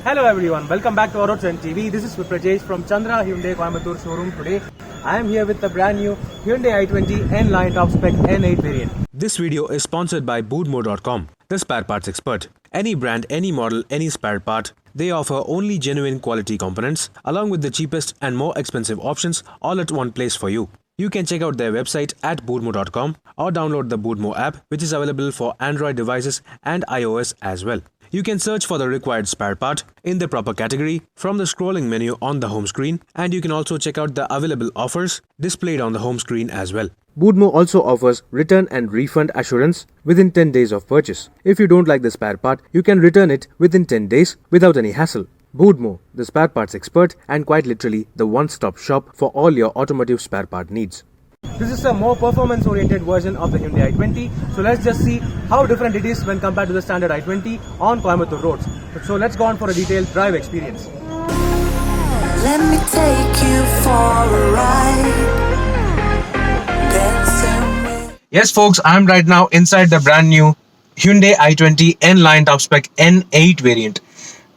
Hello everyone, welcome back to AutoTrendTV. This is Prajesh from Chandra Hyundai Coimbatore showroom. Today I am here with the brand new Hyundai i20 NLine top spec N8 variant. This video is sponsored by boodmo.com, the spare parts expert. Any brand, any model, any spare part, they offer only genuine quality components along with the cheapest and more expensive options all at one place for you. You can check out their website at boodmo.com or download the Boodmo app, which is available for Android devices and iOS as well. You can search for the required spare part in the proper category from the scrolling menu on the home screen, and you can also check out the available offers displayed on the home screen as well. Boodmo also offers return and refund assurance within 10 days of purchase. If you don't like the spare part, you can return it within 10 days without any hassle. Boodmo, the spare parts expert and quite literally the one-stop shop for all your automotive spare part needs. This is a more performance-oriented version of the Hyundai i20. So let's just see how different it is when compared to the standard i20 on Coimbatore roads. So let's go on for a detailed drive experience. Let me take you for a ride. Dancing with... Yes folks, I am right now inside the brand new Hyundai i20 N-Line top spec N8 variant.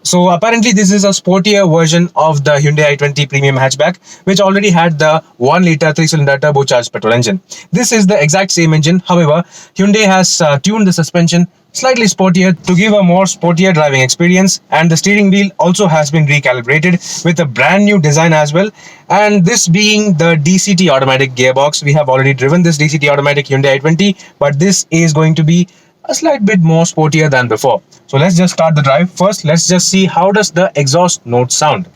So apparently this is a sportier version of the Hyundai i20 premium hatchback, which already had the 1-liter 3-cylinder turbocharged petrol engine. This is the exact same engine. However, Hyundai has tuned the suspension slightly sportier to give a more sportier driving experience, and the steering wheel also has been recalibrated with a brand new design as well. And this being the DCT automatic gearbox, we have already driven this DCT automatic Hyundai i20, but this is going to be a slight bit more sportier than before. So let's just start the drive. First, let's just see how does the exhaust note sound.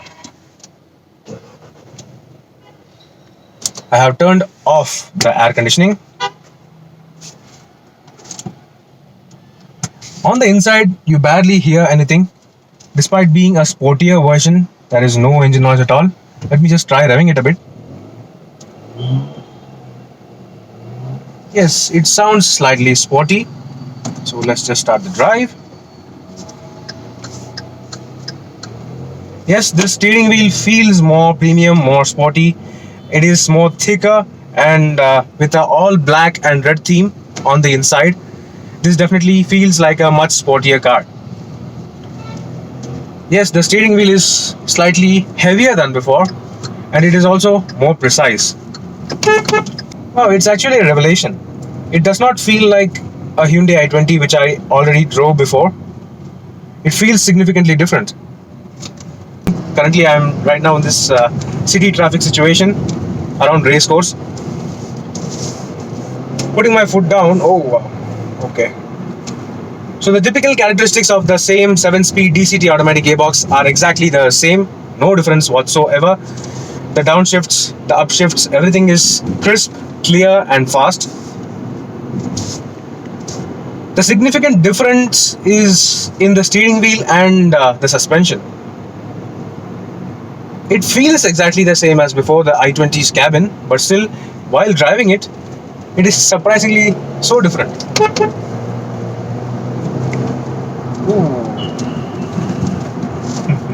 I have turned off the air conditioning. On the inside, you barely hear anything. Despite being a sportier version, there is no engine noise at all. Let me just try revving it a bit. Yes, it sounds slightly sporty. So let's just start the drive. Yes, the steering wheel feels more premium, more sporty. It is more thicker and with an all black and red theme on the inside. This definitely feels like a much sportier car. Yes, the steering wheel is slightly heavier than before, and it is also more precise. Wow, it's actually a revelation. It does not feel like a Hyundai i20 which I already drove before. It feels significantly different. Currently I am right now in this city traffic situation around racecourse. Putting my foot down. Oh wow. Okay. So the typical characteristics of the same 7-speed DCT automatic gearbox are exactly the same. No difference whatsoever. The downshifts, the upshifts, everything is crisp, clear and fast. The significant difference is in the steering wheel and the suspension. It feels exactly the same as before the i20's cabin, but still, while driving it, it is surprisingly so different. Ooh.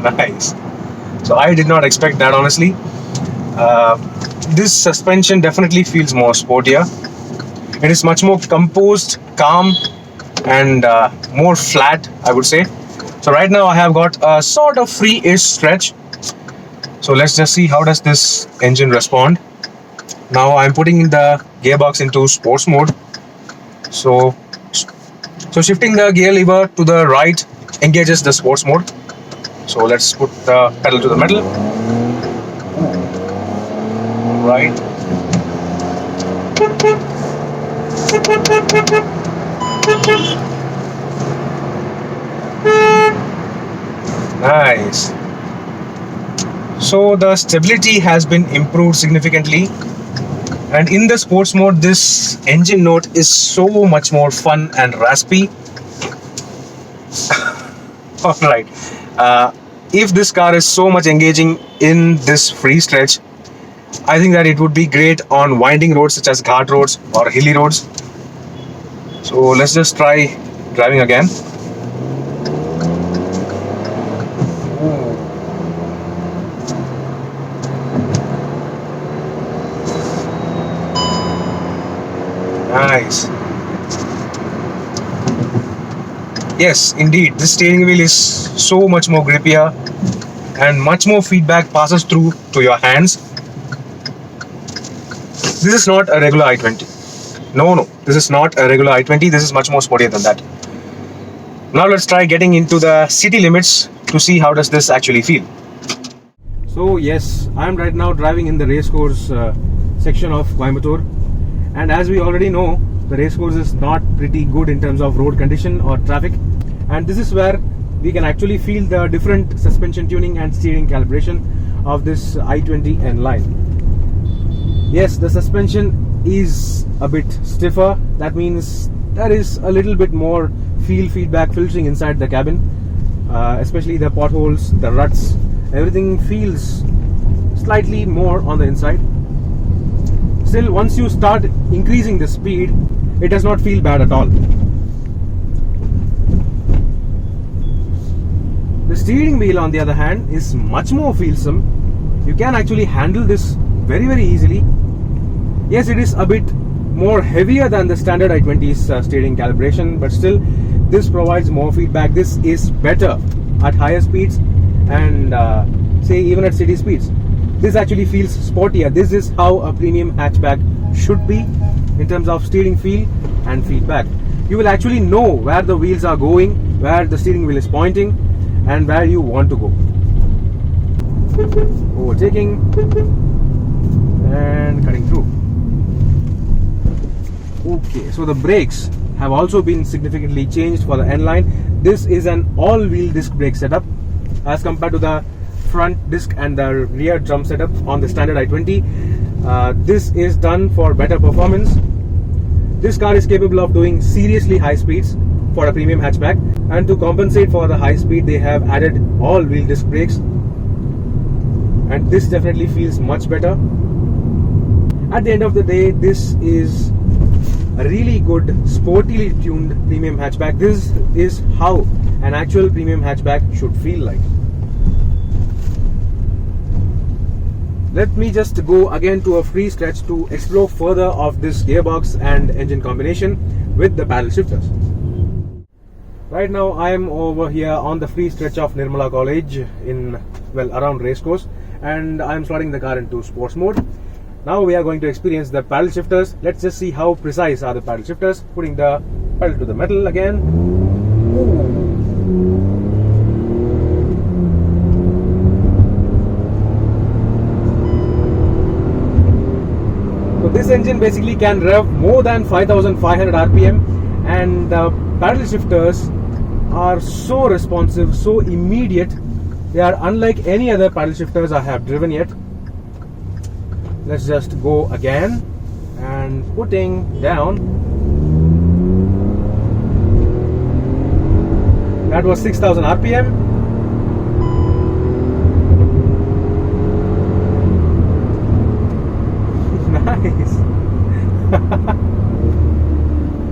Nice. So I did not expect that, honestly. This suspension definitely feels more sportier. It is much more composed, calm, and more flat, I would say. So right now I have got a sort of free-ish stretch. So let's just see how does this engine respond. Now I'm putting the gearbox into sports mode. So shifting the gear lever to the right engages the sports mode. So let's put the pedal to the metal. Right. Nice. So the stability has been improved significantly, and in the sports mode this engine note is so much more fun and raspy. Alright, if this car is so much engaging in this free stretch, I think that it would be great on winding roads such as ghat roads or hilly roads. So let's just try driving again. Nice. Yes, indeed, this steering wheel is so much more grippier and much more feedback passes through to your hands. This is not a regular i20. No, this is not a regular i20. This is much more sportier than that. Now let's try getting into the city limits to see how does this actually feel. So yes, I am right now driving in the racecourse section of Coimbatore, and as we already know, the racecourse is not pretty good in terms of road condition or traffic, and this is where we can actually feel the different suspension tuning and steering calibration of this i20 NLine. Yes, the suspension is a bit stiffer. That means there is a little bit more feel feedback filtering inside the cabin, especially the potholes, the ruts. Everything feels slightly more on the inside. Still, once you start increasing the speed, it does not feel bad at all. The steering wheel, on the other hand, is much more feelsome. You can actually handle this very easily. Yes, it is a bit more heavier than the standard i20's steering calibration, but still this provides more feedback. This is better at higher speeds and say even at city speeds. This actually feels sportier. This is how a premium hatchback should be in terms of steering feel and feedback. You will actually know where the wheels are going, where the steering wheel is pointing, and where you want to go. Overtaking and cutting through. Okay, so the brakes have also been significantly changed for the NLine. This is an all-wheel disc brake setup as compared to the front disc and the rear drum setup on the standard i20. This is done for better performance. This car is capable of doing seriously high speeds for a premium hatchback, and to compensate for the high speed they have added all-wheel disc brakes, and this definitely feels much better. At the end of the day, this is a really good sportily tuned premium hatchback. This is how an actual premium hatchback should feel like. Let me just go again to a free stretch to explore further of this gearbox and engine combination with the paddle shifters. Right now I am over here on the free stretch of Nirmala College around Racecourse, and I am slotting the car into sports mode. Now we are going to experience the paddle shifters. Let's just see how precise are the paddle shifters. Putting the pedal to the metal again. Ooh. So this engine basically can rev more than 5,500 RPM, and the paddle shifters are so responsive, so immediate. They are unlike any other paddle shifters I have driven yet. Let's just go again and putting down. That was 6,000 RPM. Nice.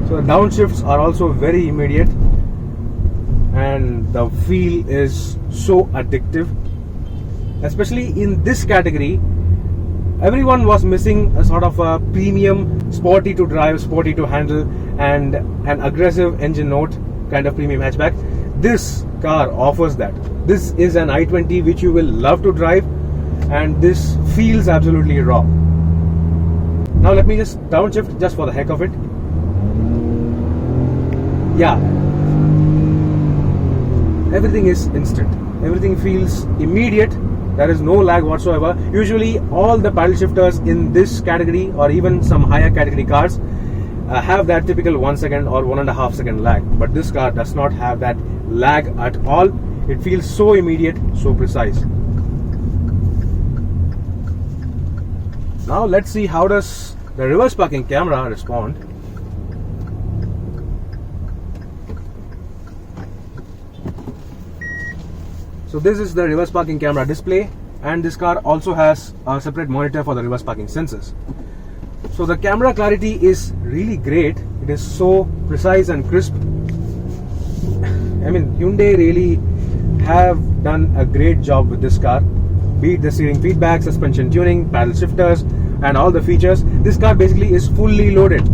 So the downshifts are also very immediate, and the feel is so addictive, especially in this category. Everyone was missing a sort of a premium, sporty to drive, sporty to handle, and an aggressive engine note kind of premium hatchback. This car offers that. This is an i20 which you will love to drive, and this feels absolutely raw. Now let me just downshift just for the heck of it. Yeah, everything is instant. Everything feels immediate. There is no lag whatsoever. Usually all the paddle shifters in this category or even some higher category cars have that typical 1 second or 1.5 second lag, but this car does not have that lag at all. It feels so immediate, so precise. Now let's see how does the reverse parking camera respond. So this is the reverse parking camera display, and this car also has a separate monitor for the reverse parking sensors. So the camera clarity is really great. It is so precise and crisp. I mean, Hyundai really have done a great job with this car. Be it the steering feedback, suspension tuning, paddle shifters, and all the features. This car basically is fully loaded.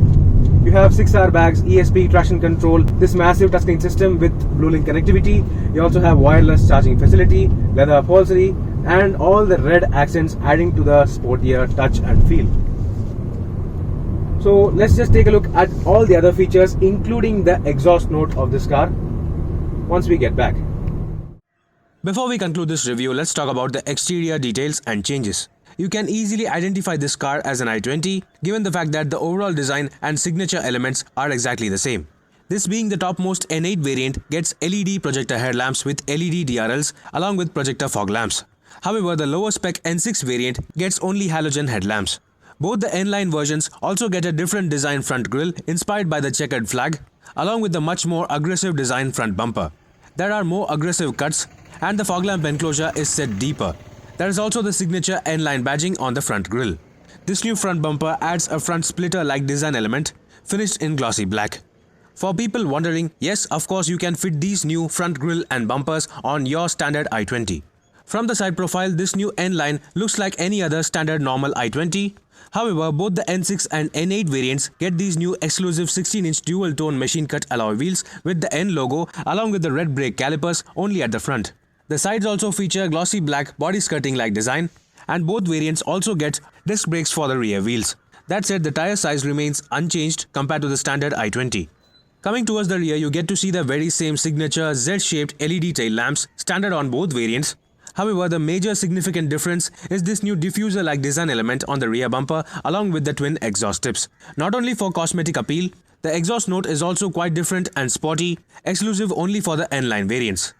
You have 6 airbags, ESP, traction control, this massive touchscreen system with Bluelink connectivity. You also have wireless charging facility, leather upholstery, and all the red accents adding to the sportier touch and feel. So let's just take a look at all the other features, including the exhaust note of this car, once we get back. Before we conclude this review, let's talk about the exterior details and changes. You can easily identify this car as an i20 given the fact that the overall design and signature elements are exactly the same. This being the topmost N8 variant gets LED projector headlamps with LED DRLs along with projector fog lamps. However, the lower spec N6 variant gets only halogen headlamps. Both the NLine versions also get a different design front grille inspired by the checkered flag along with the much more aggressive design front bumper. There are more aggressive cuts and the fog lamp enclosure is set deeper. There is also the signature NLine badging on the front grille. This new front bumper adds a front splitter-like design element finished in glossy black. For people wondering, yes, of course you can fit these new front grille and bumpers on your standard i20. From the side profile, this new N-Line looks like any other standard normal i20. However, both the N6 and N8 variants get these new exclusive 16-inch dual-tone machine-cut alloy wheels with the N logo along with the red brake calipers only at the front. The sides also feature glossy black body skirting-like design, and both variants also get disc brakes for the rear wheels. That said, the tire size remains unchanged compared to the standard i20. Coming towards the rear, you get to see the very same signature Z-shaped LED tail lamps standard on both variants. However, the major significant difference is this new diffuser-like design element on the rear bumper along with the twin exhaust tips. Not only for cosmetic appeal, the exhaust note is also quite different and sporty, exclusive only for the N-Line variants.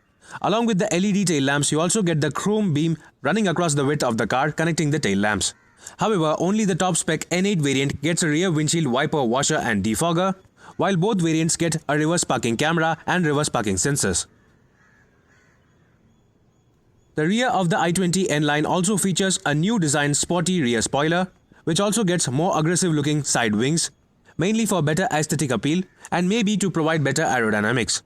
Along with the LED tail lamps, you also get the chrome beam running across the width of the car connecting the tail lamps. However, only the top spec N8 variant gets a rear windshield wiper washer and defogger, while both variants get a reverse parking camera and reverse parking sensors. The rear of the i20 N-Line also features a new design sporty rear spoiler, which also gets more aggressive looking side wings, mainly for better aesthetic appeal and maybe to provide better aerodynamics.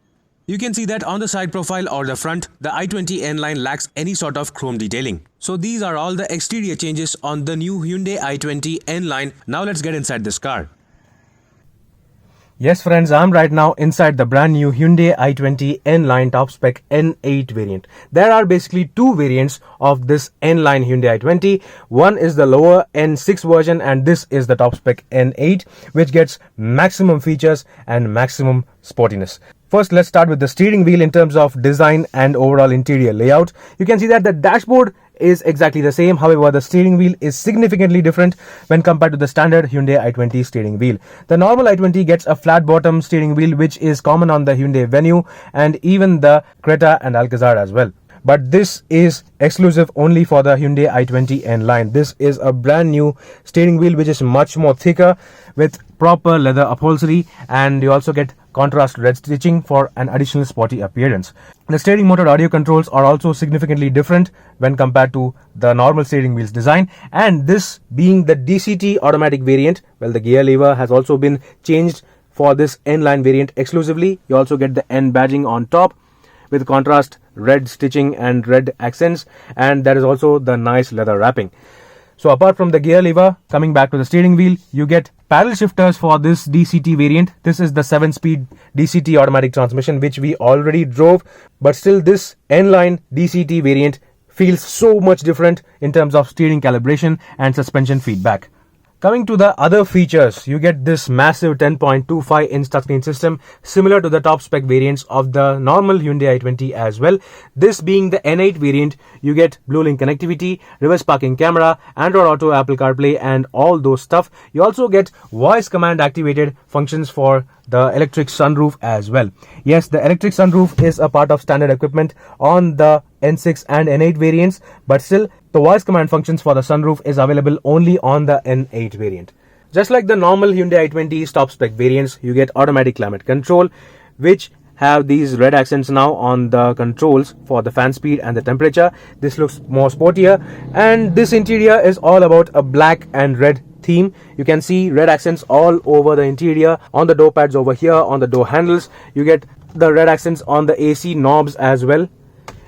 You can see that on the side profile or the front, the i20 N-Line lacks any sort of chrome detailing. So these are all the exterior changes on the new Hyundai i20 N-Line. Now let's get inside this car. Yes friends, I'm right now inside the brand new Hyundai i20 N-Line top spec N8 variant. There are basically two variants of this N-Line Hyundai i20. One is the lower N6 version and this is the top spec N8, which gets maximum features and maximum sportiness. First, let's start with the steering wheel in terms of design and overall interior layout. You can see that the dashboard is exactly the same. However, the steering wheel is significantly different when compared to the standard Hyundai i20 steering wheel. The normal i20 gets a flat bottom steering wheel, which is common on the Hyundai Venue and even the Creta and Alcazar as well. But this is exclusive only for the Hyundai i20 N-Line. This is a brand new steering wheel which is much more thicker with proper leather upholstery, and you also get contrast red stitching for an additional sporty appearance. The steering motor audio controls are also significantly different when compared to the normal steering wheel's design, and this being the DCT automatic variant, well, the gear lever has also been changed for this N-Line variant exclusively. You also get the N badging on top with contrast red stitching and red accents, and there is also the nice leather wrapping. So apart from the gear lever, coming back to the steering wheel, you get paddle shifters for this DCT variant. This is the 7-speed DCT automatic transmission which we already drove, but still this N-Line DCT variant feels so much different in terms of steering calibration and suspension feedback. Coming to the other features, you get this massive 10.25-inch touchscreen system similar to the top spec variants of the normal Hyundai i20 as well. This being the N8 variant, you get Bluelink connectivity, reverse parking camera, Android Auto, Apple CarPlay and all those stuff. You also get voice command activated functions for the electric sunroof as well. Yes, the electric sunroof is a part of standard equipment on the N6 and N8 variants, but still the voice command functions for the sunroof is available only on the N8 variant. Just like the normal Hyundai i20's top spec variants, you get automatic climate control, which have these red accents now on the controls for the fan speed and the temperature. This looks more sportier, and this interior is all about a black and red theme. You can see red accents all over the interior, on the door pads over here, on the door handles. You get the red accents on the AC knobs as well.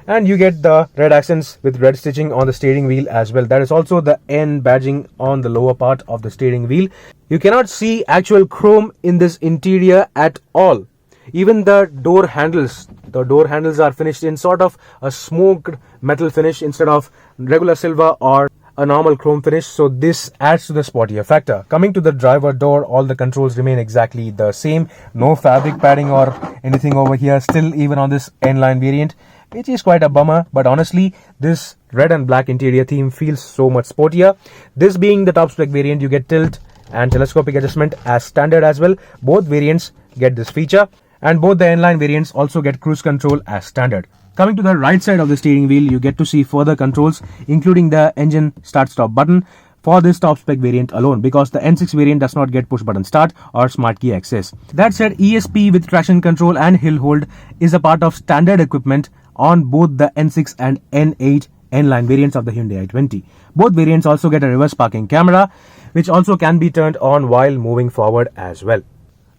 And you get the red accents with red stitching on the steering wheel as well. There is also the N badging on the lower part of the steering wheel. You cannot see actual chrome in this interior at all. Even the door handles are finished in sort of a smoked metal finish instead of regular silver or a normal chrome finish, so this adds to the sportier factor. Coming to the driver door, all the controls remain exactly the same. No fabric padding or anything over here, still even on this NLine variant, which is quite a bummer, but honestly this red and black interior theme feels so much sportier. This being the top spec variant, you get tilt and telescopic adjustment as standard as well. Both variants get this feature, and both the NLine variants also get cruise control as standard. Coming to the right side of the steering wheel, you get to see further controls, including the engine start-stop button for this top spec variant alone, because the N6 variant does not get push button start or smart key access. That said, ESP with traction control and hill hold is a part of standard equipment on both the N6 and N8 N-line variants of the Hyundai i20. Both variants also get a reverse parking camera, which also can be turned on while moving forward as well.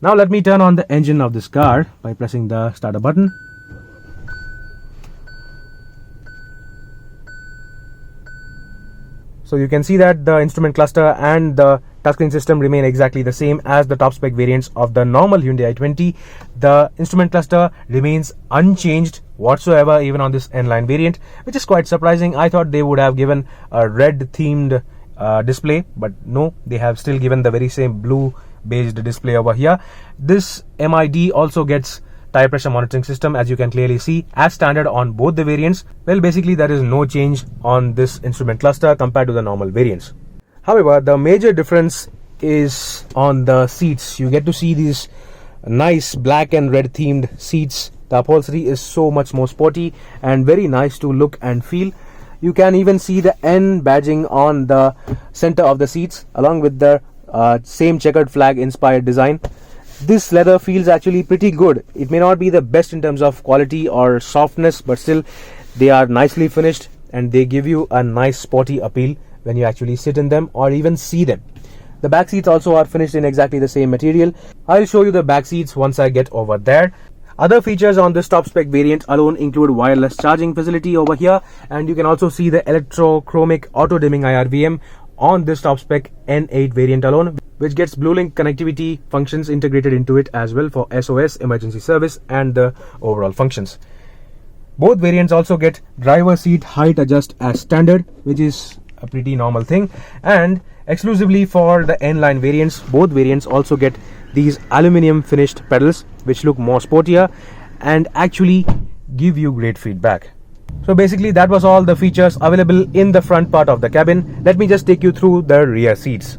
Now let me turn on the engine of this car by pressing the starter button. So you can see that the instrument cluster and the touchscreen system remain exactly the same as the top spec variants of the normal Hyundai i20. The instrument cluster remains unchanged whatsoever even on this N-line variant, which is quite surprising. I thought they would have given a red themed display, but no, they have still given the very same blue based display over here. This MID also gets tire pressure monitoring system, as you can clearly see, as standard on both the variants. Well, basically there is no change on this instrument cluster compared to the normal variants. However, the major difference is on the seats. You get to see these nice black and red themed seats. The upholstery is so much more sporty and very nice to look and feel. You can even see the N badging on the center of the seats, along with the same checkered flag inspired design. This leather feels actually pretty good. It may not be the best in terms of quality or softness, but still they are nicely finished and they give you a nice sporty appeal when you actually sit in them or even see them. The back seats also are finished in exactly the same material. I'll show you the back seats once I get over there. Other features on this top spec variant alone include wireless charging facility over here, and you can also see the electrochromic auto dimming IRVM on this top spec N8 variant alone, which gets BlueLink connectivity functions integrated into it as well for SOS, emergency service, and the overall functions. Both variants also get driver seat height adjust as standard, which is a pretty normal thing. And exclusively for the N-line variants, both variants also get these aluminium finished pedals, which look more sportier and actually give you great feedback. So basically that was all the features available in the front part of the cabin. Let me just take you through the rear seats.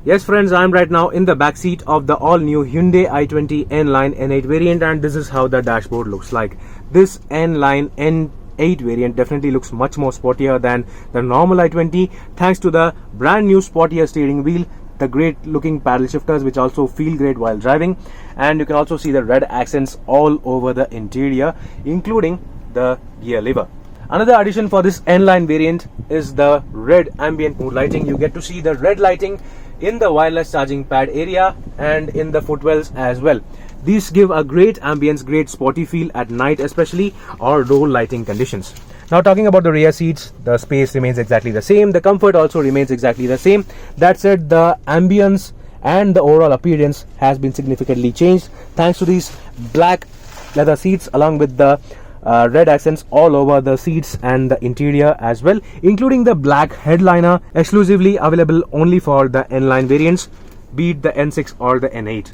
Yes friends, I am right now in the back seat of the all new Hyundai i20 N-Line N8 variant, and this is how the dashboard looks like. This N-Line N8 variant definitely looks much more sportier than the normal i20, thanks to the brand new sportier steering wheel, the great looking paddle shifters which also feel great while driving, and you can also see the red accents all over the interior, including the gear lever. Another addition for this N-Line variant is the red ambient mood lighting. You get to see the red lighting in the wireless charging pad area and in the footwells as well. These give a great ambience, great sporty feel at night especially, or low lighting conditions. Now talking about the rear seats, the space remains exactly the same. The comfort also remains exactly the same. That said, the ambience and the overall appearance has been significantly changed thanks to these black leather seats along with the red accents all over the seats and the interior as well, including the black headliner, exclusively available only for the N-Line variants, be it the N6 or the N8.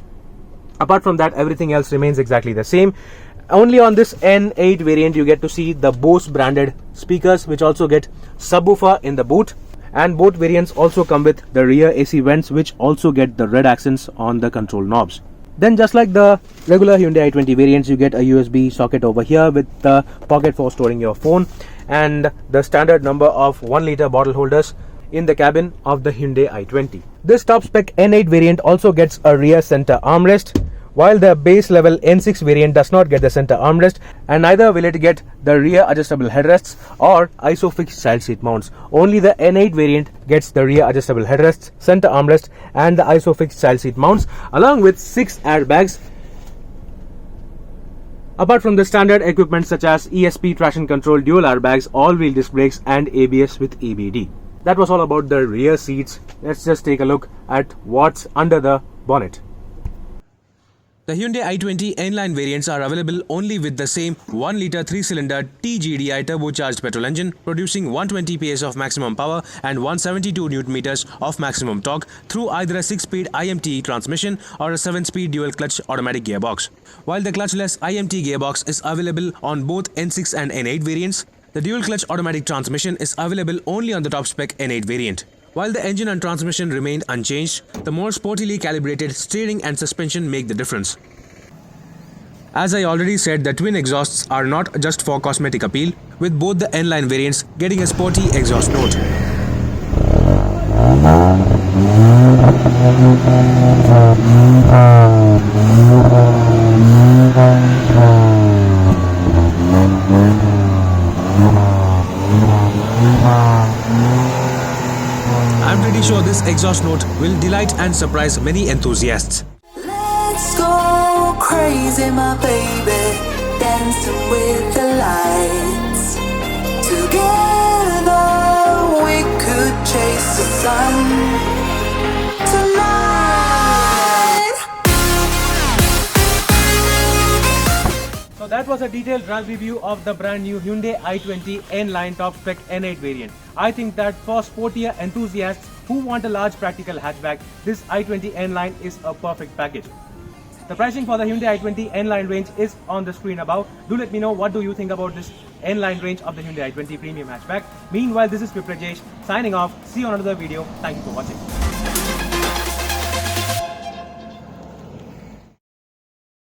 Apart from that, everything else remains exactly the same. Only on this N8 variant you get to see the Bose branded speakers, which also get subwoofer in the boot, and both variants also come with the rear AC vents, which also get the red accents on the control knobs. Then just like the regular Hyundai i20 variants, you get a USB socket over here with the pocket for storing your phone and the standard number of 1 liter bottle holders in the cabin of the Hyundai i20. This top spec N8 variant also gets a rear center armrest, while the base level N6 variant does not get the center armrest, and neither will it get the rear adjustable headrests or ISOFIX child seat mounts. Only the N8 variant gets the rear adjustable headrests, center armrest, and the ISOFIX child seat mounts, along with 6 airbags. Apart from the standard equipment such as ESP, traction control, dual airbags, all-wheel disc brakes and ABS with EBD. That was all about the rear seats. Let's just take a look at what's under the bonnet. The Hyundai i20 NLine variants are available only with the same 1-litre 3-cylinder TGDI turbocharged petrol engine, producing 120 PS of maximum power and 172 Nm of maximum torque through either a 6-speed IMT transmission or a 7-speed dual-clutch automatic gearbox. While the clutchless IMT gearbox is available on both N6 and N8 variants, the dual-clutch automatic transmission is available only on the top-spec N8 variant. While the engine and transmission remained unchanged, the more sportily calibrated steering and suspension make the difference. As I already said, the twin exhausts are not just for cosmetic appeal, with both the NLine variants getting a sporty exhaust note. I'm pretty sure this exhaust note will delight and surprise many enthusiasts. Let's go crazy, my baby, dancing with the lights. Together we could chase the sun tonight. So that was a detailed drive review of the brand new Hyundai i20 N-Line top spec N8 variant. I think that for sportier enthusiasts who want a large practical hatchback, this i20 N-Line is a perfect package. The pricing for the Hyundai i20 N-Line range is on the screen above. Do let me know what do you think about this N-Line range of the Hyundai i20 premium hatchback. Meanwhile, this is Rajesh signing off. See you on another video. Thank you for watching.